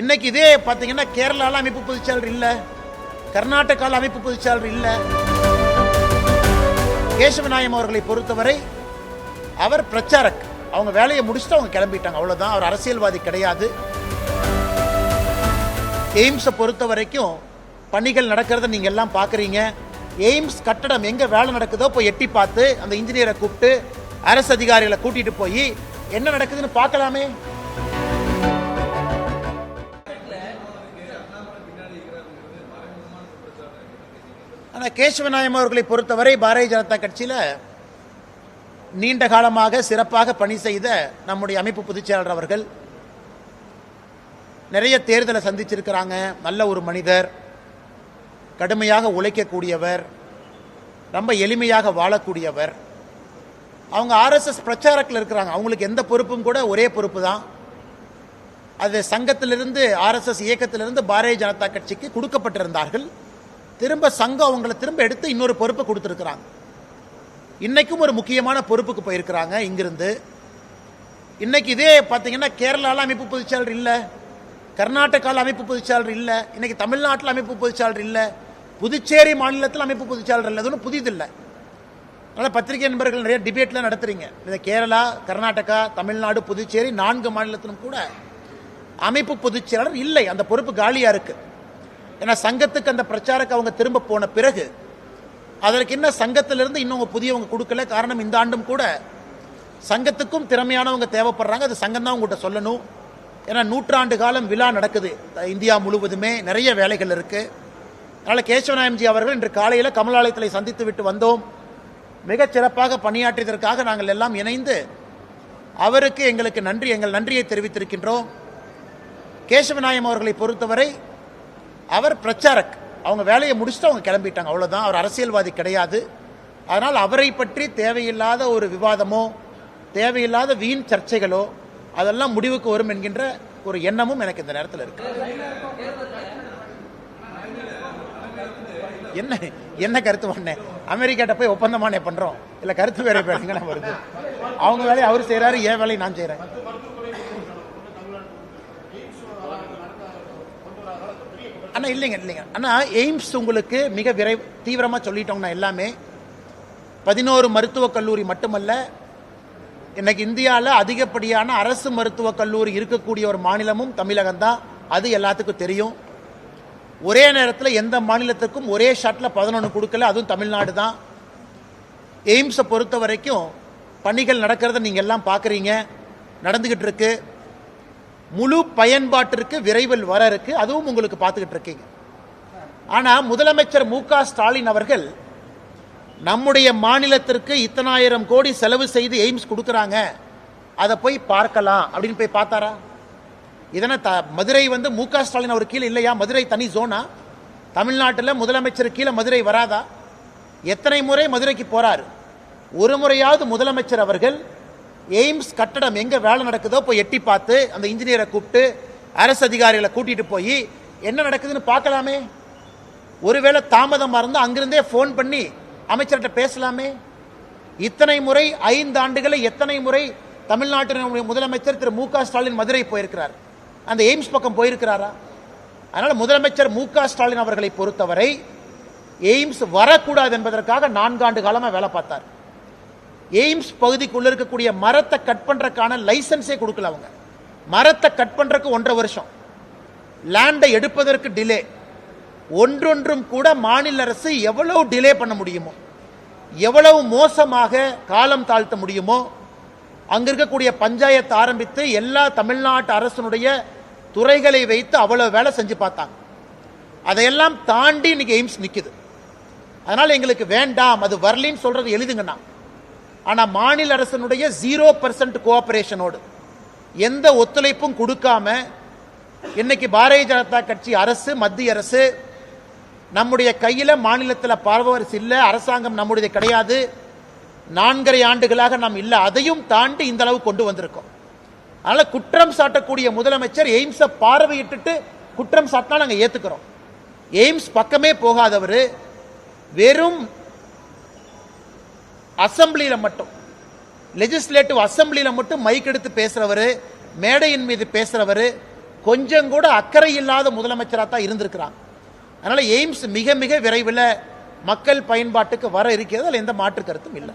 இன்னைக்கு இதே பாத்தீங்கன்னா கேரளால அமைப்பு பொதுச்செயலாளர் இல்ல, கர்நாடகால அமைப்பு பொதுச்செயலாளர் இல்ல. கேசவநாயம் அவர்களை பொறுத்தவரை அவர் பிரச்சாரக், அவங்க வேலையை முடிச்சுட்டு அவங்க கிளம்பிட்டாங்க, அவ்வளவுதான். அவர் அரசியல்வாதி கிடையாது. எய்ம்ஸை பொறுத்த வரைக்கும் பணிகள் நடக்கிறத நீங்க எல்லாம் பாக்குறீங்க. எய்ம்ஸ் கட்டடம் எங்க வேலை நடக்குதோ போய் எட்டி பார்த்து அந்த இன்ஜினியரை கூப்பிட்டு அரசு அதிகாரிகளை கூட்டிட்டு போய் என்ன நடக்குதுன்னு பார்க்கலாமே. ஆனால் கேசவநாயம் அவர்களை பொறுத்தவரை பாரதிய ஜனதா கட்சியில் நீண்ட காலமாக சிறப்பாக பணி செய்த நம்முடைய அமைப்பு பொதுச்செயலாளர் அவர்கள் நிறைய தேர்தலை சந்திச்சிருக்கிறாங்க. நல்ல ஒரு மனிதர், கடுமையாக உழைக்கக்கூடியவர், ரொம்ப எளிமையாக வாழக்கூடியவர். அவங்க ஆர்எஸ்எஸ் பிரச்சாரத்தில் இருக்கிறாங்க. அவங்களுக்கு எந்த பொறுப்பும் கூட ஒரே பொறுப்பு தான். அது சங்கத்திலிருந்து, ஆர்எஸ்எஸ் இயக்கத்திலிருந்து பாரதிய ஜனதா கட்சிக்கு கொடுக்கப்பட்டிருந்தார்கள். திரும்ப சங்கம் அவங்களை திரும்ப எடுத்து இன்னொரு பொறுப்பை கொடுத்துருக்கிறாங்க. இன்னைக்கும் ஒரு முக்கியமான பொறுப்புக்கு போயிருக்கிறாங்க இங்கிருந்து. இன்னைக்கு இதே பார்த்தீங்கன்னா கேரளால அமைப்பு பொதுச்செயலாளர் இல்ல, கர்நாடகால அமைப்பு பொதுச்செயலாளர் இல்ல, இன்னைக்கு தமிழ்நாட்டில் அமைப்பு பொதுச்செயலாளர் இல்ல, புதுச்சேரி மாநிலத்தில் அமைப்பு பொதுச்செயலாளர் இல்லை. அது புதிதில்லை. அதனால் பத்திரிகை நண்பர்கள் நிறைய டிபேட்லாம் நடத்துறீங்க. இந்த கேரளா, கர்நாடகா, தமிழ்நாடு, புதுச்சேரி 4 மாநிலத்திலும் கூட அமைப்பு பொதுச்செயலாளர் இல்லை. அந்த பொறுப்பு காலியா இருக்கு. ஏன்னா சங்கத்துக்கு அந்த பிரச்சாரக்கு அவங்க திரும்ப போன பிறகு அதற்கு என்ன சங்கத்திலிருந்து இன்னும் புதியவங்க கொடுக்கல. காரணம், இந்த ஆண்டும் கூட சங்கத்துக்கும் திறமையானவங்க தேவைப்படுறாங்க. அது சங்கம் தான் உங்கள்கிட்ட சொல்லணும். ஏன்னா 100 ஆண்டு காலம் விழா நடக்குது இந்தியா முழுவதுமே, நிறைய வேலைகள் இருக்கு. அதனால் கேசவநாயம்ஜி அவர்கள் இன்று காலையில் கமலாலயத்தில் சந்தித்து விட்டு வந்தோம். மிகச் சிறப்பாக பணியாற்றியதற்காக நாங்கள் எல்லாம் இணைந்து அவருக்கு எங்கள் நன்றியை தெரிவித்திருக்கின்றோம். கேசவநாயம் அவர்களை பொறுத்தவரை அவர் பிரச்சாரக், அவங்க வேலையை முடிச்சுட்டு அவங்க கிளம்பிட்டாங்க, அவ்வளவுதான். அவர் அரசியல்வாதி கிடையாது. அதனால் அவரை பற்றி தேவையில்லாத ஒரு விவாதமோ தேவையில்லாத வீண் சர்ச்சைகளோ அதெல்லாம் முடிவுக்கு வரும் என்கின்ற ஒரு எண்ணமும் எனக்கு இந்த நேரத்தில் இருக்கு. என்ன கருத்து பண்ணேன்? அமெரிக்காட்ட போய் ஒப்பந்தமானே பண்றோம் இல்ல, கருத்து வேற வருது. அவங்க வேலையை அவர் செய்யறாரு, என் வேலையை நான் செய்யறேன். அண்ணா இல்லைங்க அண்ணா, எய்ம்ஸ் உங்களுக்கு மிக தீவிரமாக சொல்லிட்டோம்னா எல்லாமே 11 மருத்துவக் கல்லூரி மட்டுமல்ல, இன்னைக்கு இந்தியாவில் அதிகப்படியான அரசு மருத்துவக் கல்லூரி இருக்கக்கூடிய ஒரு மாநிலமும் தமிழகம் தான். அது எல்லாத்துக்கும் தெரியும். ஒரே நேரத்தில் எந்த மாநிலத்துக்கும் ஒரே ஷாட்டில் 11 கொடுக்கல, அதுவும் தமிழ்நாடு தான். எய்ம்ஸை பொறுத்த வரைக்கும் பணிகள் நடக்கிறத நீங்கள் எல்லாம் பார்க்குறீங்க, நடந்துகிட்டு இருக்கு. முழு பயன்பாட்டிற்கு விரைவில் வர இருக்கு, அதுவும் உங்களுக்கு பார்த்துக்கிட்டு இருக்கீங்க. ஆனா முதலமைச்சர் மு.க. ஸ்டாலின் அவர்கள் நம்முடைய மாநிலத்திற்கு இத்தனை ஆயிரம் கோடி செலவு செய்து எய்ம்ஸ் கொடுக்கறாங்க, அதை போய் பார்க்கலாம் அப்படின்னு போய் பார்த்தாரா? இதனை மதுரை மு.க. ஸ்டாலின் அவர் கீழே இல்லையா? மதுரை தனி ஜோனா? தமிழ்நாட்டில் முதலமைச்சர் கீழே மதுரை வராதா? எத்தனை முறை மதுரைக்கு போறாரு? ஒரு முறையாவது முதலமைச்சர் அவர்கள் எய்ம்ஸ் கட்டடம் எங்க வேலை நடக்குதோ போய் எட்டி பார்த்து அந்த இன்ஜினியரை கூப்பிட்டு அரசு அதிகாரிகளை கூட்டிட்டு போய் என்ன நடக்குதுன்னு பார்க்கலாமே. ஒருவேளை தாமதமா இருந்தா அங்கிருந்தே போன் பண்ணி அமைச்சர்கிட்ட பேசலாமே. இத்தனை முறை 5 ஆண்டுகளை எத்தனை முறை தமிழ்நாட்டினுடைய முதலமைச்சர் திரு மு.க. ஸ்டாலின் மதுரை போயிருக்கிறார், அந்த எய்ம்ஸ் பக்கம் போயிருக்கிறாரா? அதனால முதலமைச்சர் மு.க. ஸ்டாலின் அவர்களை பொறுத்தவரை எய்ம்ஸ் வரக்கூடாது என்பதற்காக 4 ஆண்டு காலமா வேலை பார்த்தார். எய்ம்ஸ் பகுதிக்குள்ள இருக்கக்கூடிய மரத்தை கட் பண்றதுக்கான லைசன்ஸே கொடுக்கல. அவங்க மரத்தை கட் பண்றதுக்கு 1.5 வருஷம், லேண்டை எடுப்பதற்கு டிலே, ஒன்றொன்றும் கூட மாநில அரசு எவ்வளவு டிலே பண்ண முடியுமோ, எவ்வளவு மோசமாக காலம் தாழ்த்த முடியுமோ அங்க இருக்கக்கூடிய பஞ்சாயத்து ஆரம்பித்து எல்லா தமிழ்நாட்டு அரசனுடைய துறைகளை வைத்து அவ்வளவு வேலை செஞ்சு பார்த்தாங்க. அதையெல்லாம் தாண்டி இன்னைக்கு எய்ம்ஸ் நிக்குது. அதனால எங்களுக்கு வேண்டாம், அது வரலின்னு சொல்றது எழுதுங்கண்ணா. ஆனா மாநில அரசனுடைய 0% கோஆபரேஷனோடு எந்த ஒத்துழைப்பும் கொடுக்காம இன்னைக்கு பாரதிய ஜனதா கட்சி அரசு, மத்திய அரசு நம்முடைய கையில மாநிலத்தில் பவர்ஸ் இல்ல, அரசாங்கம் நம்முடைய கிடையாது, 4.5 ஆண்டுகளாக நாம் இல்ல, அதையும் தாண்டி இந்த அளவு கொண்டு வந்திருக்கோம். அதனால குற்றம் சாட்டக்கூடிய முதலமைச்சர் எய்ம்ஸை பார்வையிட்டு குற்றம் சாட்டினா நாங்கள் ஏத்துக்கிறோம். எய்ம்ஸ் பக்கமே போகாதவர் வெறும் அசம்பிளியில மட்டும், லெஜிஸ்லேட்டிவ் அசம்பிளியில மட்டும் மைக் எடுத்து பேசுறவர், மேடையின் மீது பேசுறவர், கொஞ்சம் கூட அக்கறை இல்லாத முதலமைச்சராக தான் இருந்திருக்கிறாங்க. அதனால எய்ம்ஸ் மிக மிக விரைவில் மக்கள் பயன்பாட்டுக்கு வர இருக்கிறது, அதில் எந்த மாற்று கருத்தும் இல்லை.